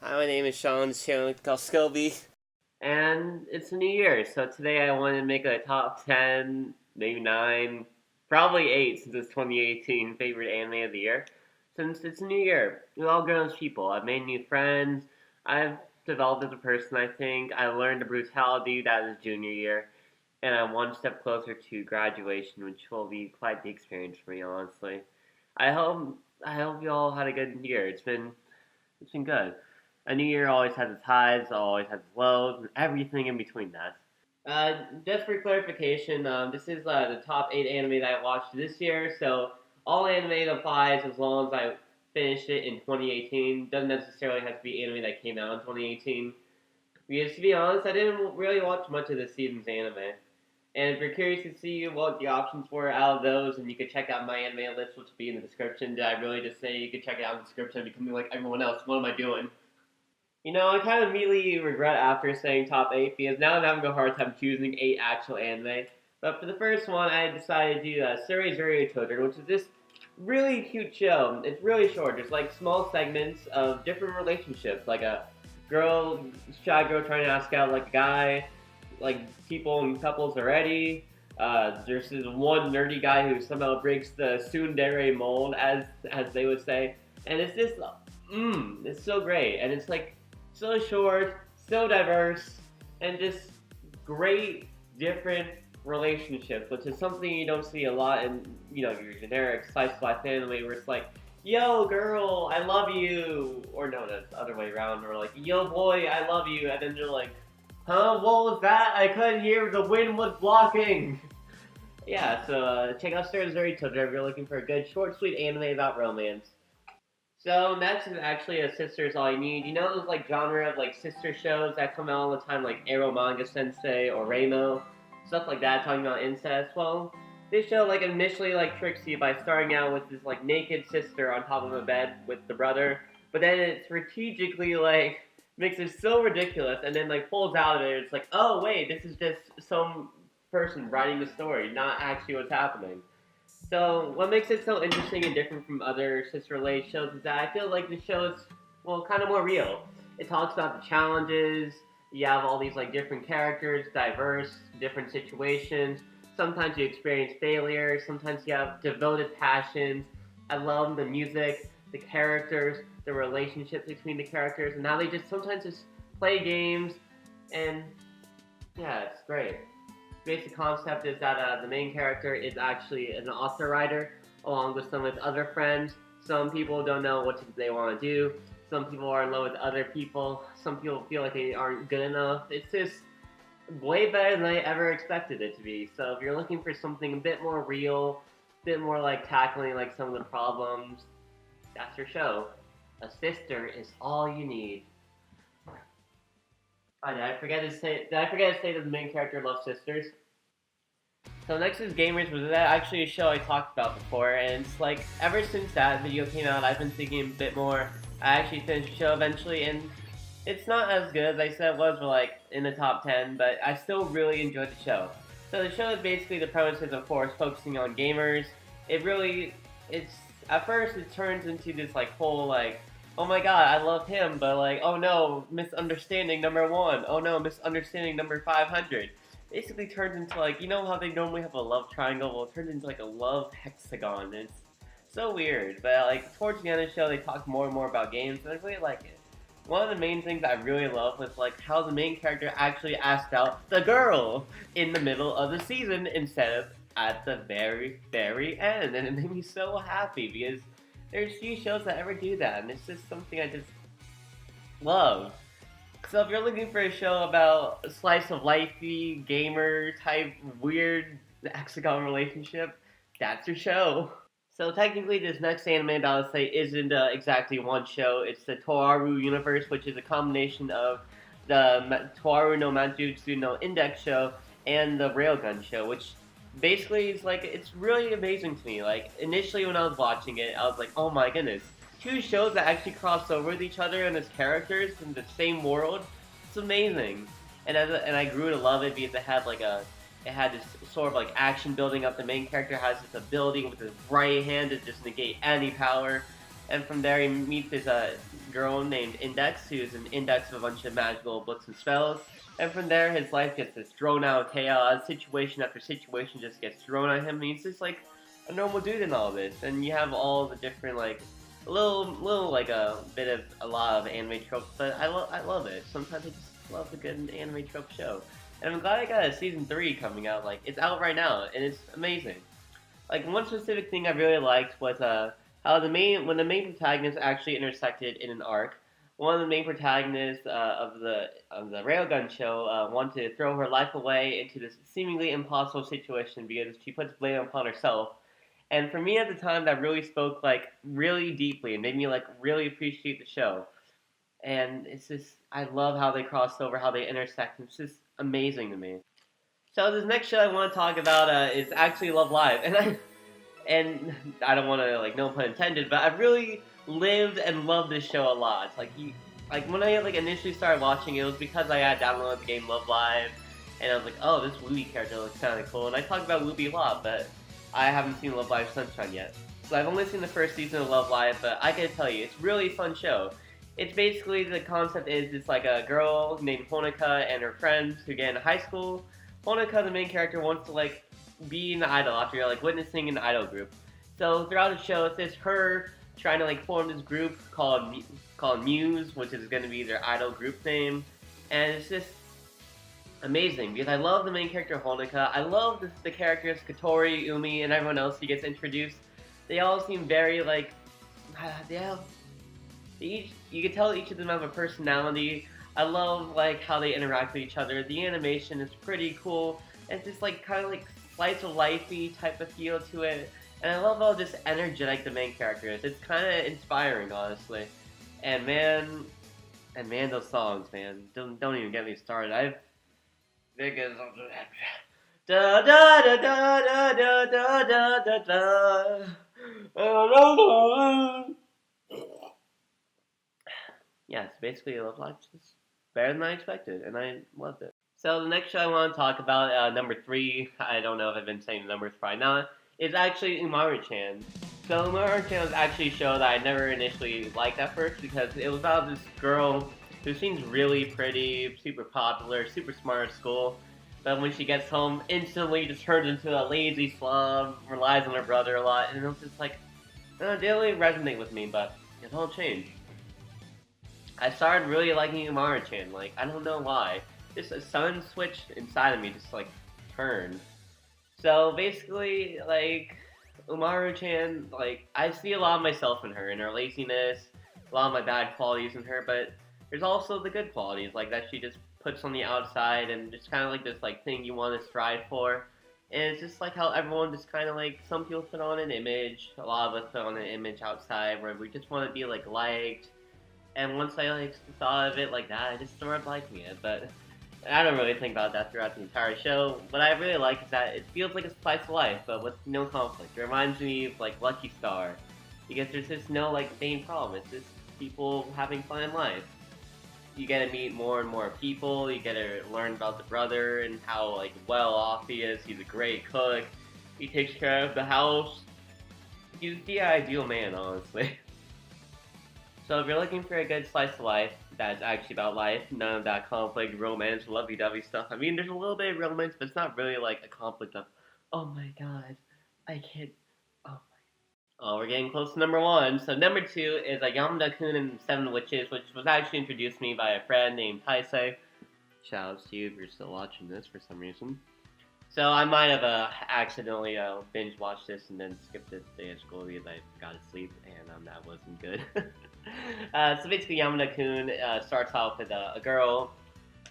Hi, my name is Sean, this channel is called skkobe. And it's a new year, so today I wanted to make a top 10, maybe 9, probably 8 since it's 2018 favorite anime of the year. Since it's a new year, we're all grown people. I've made new friends, I've developed as a person, I think. I learned the brutality that is junior year, and I'm one step closer to graduation, which will be quite the experience for me, honestly. I hope I hope you all had a good year. It's been good. A new year always has its highs, always has its lows, and everything in between that. Just for clarification, this is the top 8 anime that I watched this year, so all anime applies as long as I finished it in 2018. Doesn't necessarily have to be anime that came out in 2018. Because to be honest, I didn't really watch much of this season's anime. And if you're curious to see what the options were out of those, and you could check out my anime list, which will be in the description. Did I really just say you could check it out in the description and become like everyone else? What am I doing? I kind of immediately regret after saying top 8 because now I'm having a hard time choosing 8 actual anime. But for the first one, I decided to do TSUREZURE, which is this really cute show. It's really short. There's like small segments of different relationships, like a shy girl trying to ask out like a guy, like people and couples already. There's this one nerdy guy who somehow breaks the tsundere mold, as they would say, and it's just, it's so great, and it's like so short, so diverse, and just great different relationships, which is something you don't see a lot in your generic slice of life anime where it's like, yo girl, I love you, or no, that's the other way around, or like, yo boy, I love you, and then they're like, huh, what was that? I couldn't hear, the wind was blocking. Yeah, so check out TSUREZURE if you're looking for a good, short, sweet anime about romance. So next is actually a Sister's All You Need. You know those like genre of like sister shows that come out all the time, like Ero Manga Sensei or Reimo, stuff like that, talking about incest. Well, this show like initially like tricks you by starting out with this like naked sister on top of a bed with the brother, but then it strategically like makes it so ridiculous, and then like pulls out of it. It's like, oh wait, this is just some person writing the story, not actually what's happening. So what makes it so interesting and different from other sister related shows is that I feel like the show is, well, kind of more real. It talks about the challenges. You have all these like different characters, diverse, different situations. Sometimes you experience failure. Sometimes you have devoted passions. I love the music, the characters, the relationships between the characters, and how they just sometimes just play games, and yeah, it's great. Basic concept is that the main character is actually an author writer, along with some of his other friends. Some people don't know what they want to do. Some people are in love with other people. Some people feel like they aren't good enough. It's just way better than I ever expected it to be. So if you're looking for something a bit more real, a bit more like tackling like some of the problems, that's your show. A sister is all you need. Oh, did I forget to say that the main character loves sisters? So next is Gamers, was that actually a show I talked about before, and it's like, ever since that video came out, I've been thinking a bit more. I actually finished the show eventually, and it's not as good as I said it was, but like, in the top 10, but I still really enjoyed the show. So the show is basically, the premise is, of course, focusing on gamers. At first it turns into this like whole like, oh my god, I love him, but like, oh no, misunderstanding number 1. Oh no, misunderstanding number 500. Basically turns into like, you know how they normally have a love triangle? Well, it turns into like a love hexagon. It's so weird, but like towards the end of the show, they talk more and more about games, and I really like it. One of the main things I really love was like how the main character actually asked out the girl in the middle of the season instead of at the very, very end, and it made me so happy because there's few shows that ever do that, and it's just something I just love. So if you're looking for a show about a slice of lifey, gamer type, weird hexagon relationship, that's your show. So technically this next anime that I'll say isn't exactly one show. It's the TSUREZURE universe, which is a combination of the TSUREZURE no Manjutsu no Index show and the RAILGUN show, which basically is like, it's really amazing to me. Like, initially when I was watching it, I was like, oh my goodness. 2 shows that actually cross over with each other and as characters in the same world. It's amazing. And I grew to love it because it had this sort of like action building up. The main character has this ability with his right hand to just negate any power. And from there, he meets this girl named Index, who's an index of a bunch of magical books and spells. And from there, his life gets this thrown out chaos. Situation after situation just gets thrown at him. And he's just like a normal dude in all this. And you have all the different like a little like a lot of anime tropes, but I love it. Sometimes I just love a good anime trope show. And I'm glad I got a season 3 coming out. Like, it's out right now, and it's amazing. Like, one specific thing I really liked was how when the main protagonists actually intersected in an arc. One of the main protagonists of the Railgun show wanted to throw her life away into this seemingly impossible situation because she puts blame upon herself. And for me at the time, that really spoke like really deeply and made me like really appreciate the show. And it's just I love how they cross over, how they intersect. It's just amazing to me. So this next show I want to talk about is actually Love Live, and I don't want to like no pun intended, but I really lived and loved this show a lot. Like when I like initially started watching it was because I had downloaded the game Love Live, and I was like, oh, this Wooby character looks kind of cool. And I talk about Wooby a lot, but I haven't seen Love Live Sunshine yet. So I've only seen the first season of Love Live, but I gotta tell you, it's really a fun show. It's basically, the concept is, it's like a girl named Honoka and her friends who get into high school. Honoka, the main character, wants to like be an idol after like witnessing an idol group. So throughout the show, it's just her trying to like form this group called Muse, which is going to be their idol group name, and it's just amazing because I love the main character Honoka. I love the characters Katori, Umi, and everyone else who gets introduced. They all seem very like you can tell each of them have a personality. I love like how they interact with each other. The animation is pretty cool. It's just like kind of like slice of lifey type of feel to it. And I love how just energetic the main character is. It's kind of inspiring, honestly. And man, those songs, man, don't even get me started. Because da da da da da da da da da da. Yeah, it's basically Love Live. It's better than I expected, and I loved it. So the next show I want to talk about, number 3, I don't know if I've been saying the numbers, probably not, is actually UMARU-chan. So UMARU-chan was actually a show that I never initially liked at first because it was about this girl who seems really pretty, super popular, super smart at school, but when she gets home, instantly just turns into a lazy slob, relies on her brother a lot, and it was just like, it didn't really resonate with me, but it all changed. I started really liking UMARU-chan, like, I don't know why. Just a sudden switch inside of me just, like, turned. So, basically, like, UMARU-chan, like, I see a lot of myself in her laziness, a lot of my bad qualities in her, but there's also the good qualities, like, that she just puts on the outside, and just kind of like this, like, thing you want to strive for. And it's just like how everyone just kind of, like, some people put on an image, a lot of us put on an image outside, where we just want to be, like, liked. And once I like thought of it like that, I just started liking it. But I don't really think about that throughout the entire show. What I really like is that it feels like a slice of life, but with no conflict. It reminds me of like Lucky Star, because there's just no like main problem. It's just people having fun in life. You get to meet more and more people. You get to learn about the brother and how like well off he is. He's a great cook. He takes care of the house. He's the ideal man, honestly. So if you're looking for a good slice of life that's actually about life, none of that conflict, romance, lovey-dovey stuff. I mean, there's a little bit of romance, but it's not really like a conflict of, oh my god, I can't, oh my. Oh, we're getting close to number 1. So number 2 is Yamada-kun and 7 Witches, which was actually introduced to me by a friend named Taisei. Shoutouts to you if you're still watching this for some reason. So I might have accidentally binge watched this and then skipped this day of school because I got to sleep, and that wasn't good. So basically, Yamada-kun starts off with a girl,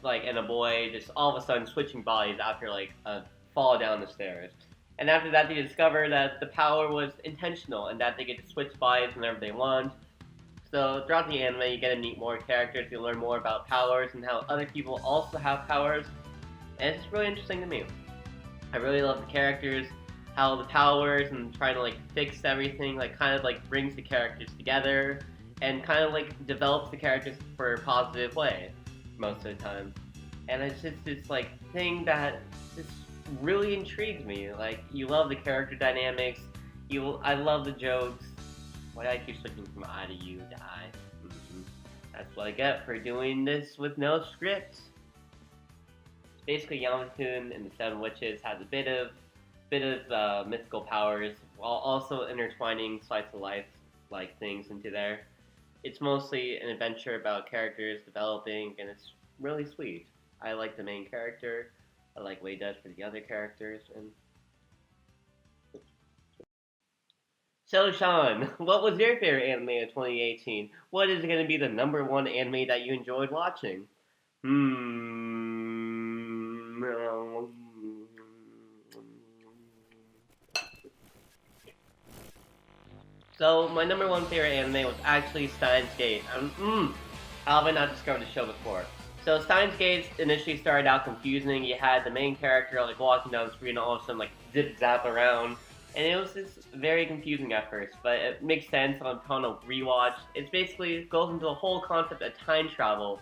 like, and a boy, just all of a sudden switching bodies after like a fall down the stairs. And after that, they discover that the power was intentional and that they get to switch bodies whenever they want. So throughout the anime, you get to meet more characters, you learn more about powers and how other people also have powers, and it's just really interesting to me. I really love the characters, how the powers and trying to like fix everything like kind of like brings the characters together and kind of like develops the characters for a positive way most of the time. And it's just this like thing that just really intrigues me. Like, you love the character dynamics, I love the jokes, Why do I keep switching from I to U to I? That's what I get for doing this with no script. Basically, Yamato and the Seven Witches has a bit of mythical powers, while also intertwining slice of life like things into there. It's mostly an adventure about characters developing, and it's really sweet. I like the main character. I like what he does for the other characters, and so, Sean, what was your favorite anime of 2018? What is going to be the #1 anime that you enjoyed watching? Hmm. So, my #1 favorite anime was actually Steins Gate. How have I not discovered the show before? So, Steins Gate initially started out confusing. You had the main character like walking down the street and all of a sudden like zip zap around. And it was just very confusing at first, but it makes sense upon a rewatch. It's basically goes into the whole concept of time travel,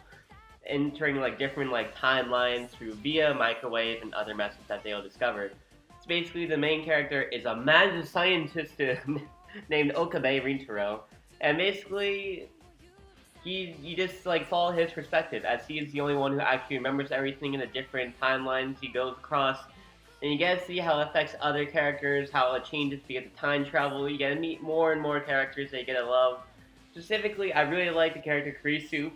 entering like different like timelines through via microwave and other methods that they'll discover. So basically, the main character is a mad scientist named Okabe Rintaro, and basically you just like follow his perspective as he is the only one who actually remembers everything in the different timelines he goes across. And you get to see how it affects other characters, how it changes because of time travel. You get to meet more and more characters that you get to love. Specifically, I really like the character Kurisu,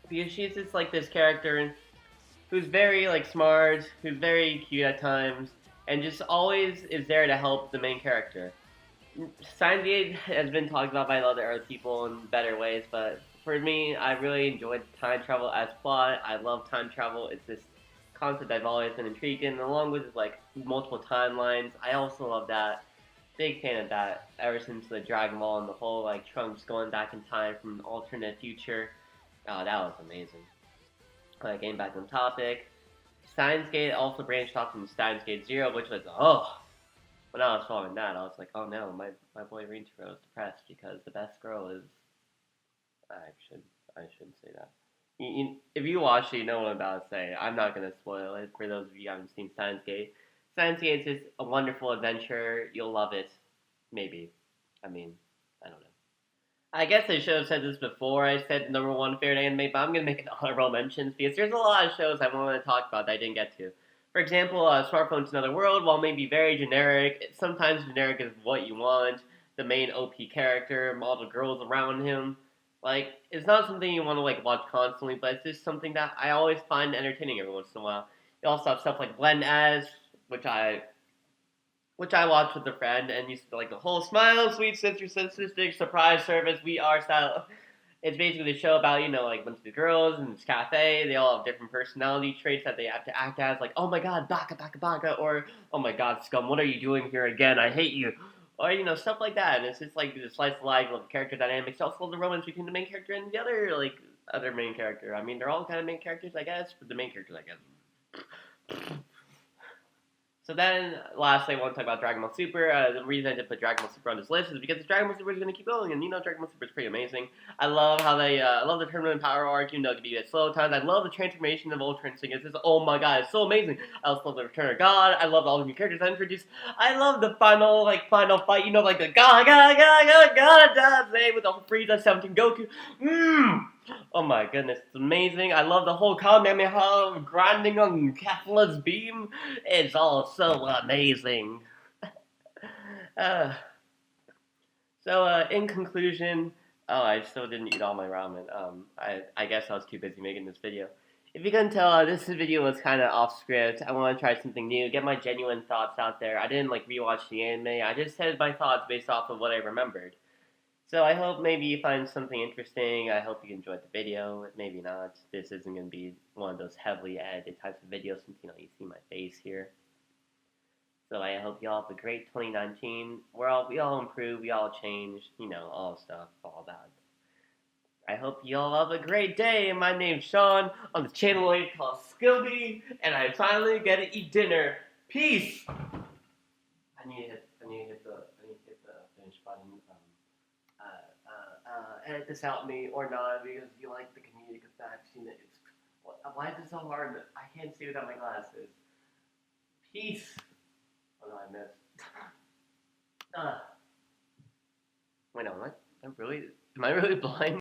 because she's just like this character who's very like smart, who's very cute at times, and just always is there to help the main character. Steins Gate has been talked about by other people in better ways, but for me, I really enjoyed time travel as plot. I love time travel. It's this concept I've always been intrigued in, along with like multiple timelines. I also love that. Big fan of that ever since the Dragon Ball and the whole like Trunks going back in time from an alternate future. Oh, that was amazing. Getting back on topic, Steins Gate also branched off from Steins Gate Zero, which was when I was following that, I was like, oh no, my boy Rintaro is depressed because the best girl is. I should I shouldn't say that. If you watch it, you know what I'm about to say. I'm not gonna spoil it for those of you who haven't seen Steins Gate. Steins Gate is just a wonderful adventure. You'll love it. Maybe. I mean, I don't know. I guess I should have said this before I said #1 favorite anime, but I'm gonna make it honorable mentions because there's a lot of shows I want to talk about that I didn't get to. For example, Smartphone to Another World, while maybe very generic, sometimes generic is what you want. The main OP character, all the girls around him. Like, it's not something you want to like watch constantly, but it's just something that I always find entertaining every once in a while. You also have stuff like Blend As, which I watched with a friend, and used to like the whole smile, sweet sister, statistic, surprise service, we are style. It's basically the show about, like a bunch of the girls in this cafe. They all have different personality traits that they have to act as, like, oh my god, baka, baka, baka, or oh my god, scum, what are you doing here again? I hate you. Or, stuff like that. And it's just like the slice of life of character dynamics, also the romance between the main character and the other main character. I mean, they're all kind of main characters, I guess, but the main characters, I guess. So then, lastly, I want to talk about Dragon Ball Super. The reason I did put Dragon Ball Super on this list is because Dragon Ball Super is going to keep going, and Dragon Ball Super is pretty amazing. I love how I love the tournament power arc, it can be at slow times. I love the transformation of Ultra Instinct. It's just, oh my god, it's so amazing. I also love the Return of God. I love all the new characters I introduced. I love the final fight, like the God, with the Frieza, 17 Goku. Oh my goodness, it's amazing. I love the whole Kamehameha grinding on Kefla's beam. It's all so amazing. In conclusion, I still didn't eat all my ramen. I guess I was too busy making this video. If you couldn't tell, this video was kind of off script. I want to try something new, get my genuine thoughts out there. I didn't rewatch the anime. I just said my thoughts based off of what I remembered. So I hope maybe you find something interesting. I hope you enjoyed the video. Maybe not. This isn't going to be one of those heavily edited types of videos since, you see my face here. So I hope you all have a great 2019. We all improve, we all change, all stuff, all that. I hope you all have a great day. My name's Sean on the channel called skkobe, and I finally get to eat dinner. Peace! I need to hit the finish button. Edit this out me or not because you like the comedic effects. Why is it so hard? I can't see without my glasses. Peace. Oh no, I missed. Wait, no, am I really blind?